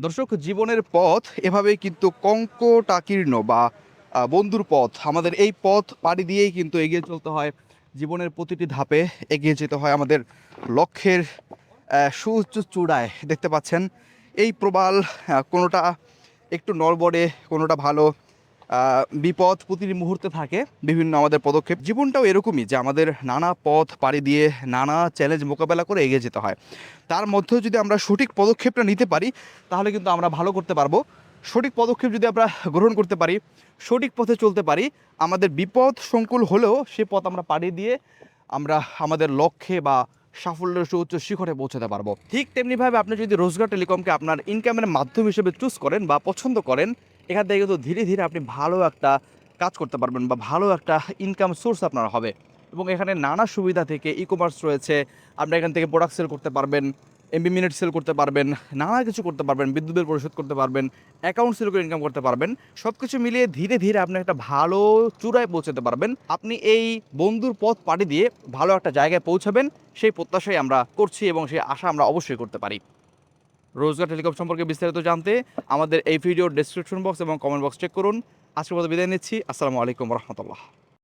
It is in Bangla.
দর্শক, জীবনের পথ এভাবেই কিন্তু কঙ্কটাকীর্ণ বা বন্ধুর পথ। আমাদের এই পথ পাড়ি দিয়েই কিন্তু এগিয়ে চলতে হয়। জীবনের প্রতিটি ধাপে এগিয়ে যেতে হয় আমাদের লক্ষ্যের সুউচ্চ চূড়ায়। দেখতে পাচ্ছেন এই প্রবাল, কোনোটা একটু নড়বড়ে, কোনোটা ভালো। বিপদ প্রতিটি মুহূর্তে থাকে, বিভিন্ন আমাদের পদক্ষেপ। জীবনটাও এরকমই, যে আমাদের নানা পথ পাড়ি দিয়ে নানা চ্যালেঞ্জ মোকাবেলা করে এগিয়ে যেতে হয়। তার মধ্যেও যদি আমরা সঠিক পদক্ষেপটা নিতে পারি, তাহলে কিন্তু আমরা ভালো করতে পারবো। সঠিক পদক্ষেপ যদি আমরা গ্রহণ করতে পারি, সঠিক পথে চলতে পারি, আমাদের বিপদ সংকুল হলেও সে পথ আমরা পাড়ি দিয়ে আমরা আমাদের লক্ষ্যে বা সাফল্যের সুউচ্চ শিখরে পৌঁছাতে পারবো। ঠিক তেমনিভাবে আপনি যদি রোজগার টেলিকমকে আপনার ইনকামের মাধ্যম হিসেবে চুজ করেন বা পছন্দ করেন, এখান থেকে কিন্তু ধীরে ধীরে আপনি ভালো একটা কাজ করতে পারবেন বা ভালো একটা ইনকাম সোর্স আপনার হবে। এবং এখানে নানা সুবিধা থেকে ই কমার্স রয়েছে। আপনি এখান থেকে প্রোডাক্ট সেল করতে পারবেন, এমবি মিনিট সেল করতে পারবেন, নানা কিছু করতে পারবেন, বিদ্যুৎ বিল পরিশোধ করতে পারবেন, অ্যাকাউন্ট সেল করে ইনকাম করতে পারবেন। সব কিছু মিলিয়ে ধীরে ধীরে আপনি একটা ভালো চূড়ায় পৌঁছাতে পারবেন। আপনি এই বন্ধুর পথ পাড়ি দিয়ে ভালো একটা জায়গায় পৌঁছাবেন, সেই প্রত্যাশাই আমরা করছি এবং সেই আশা আমরা অবশ্যই করতে পারি। রোজগার টেলিকম সম্পর্কে বিস্তারিত জানতে আমাদের এই ভিডিওর ডেসক্রিপশন বক্স এবং কমেন্ট বক্স চেক করুন। আজকের মতো বিদায় নিচ্ছি। আসসালামু আলাইকুম রহমতুল্লাহ।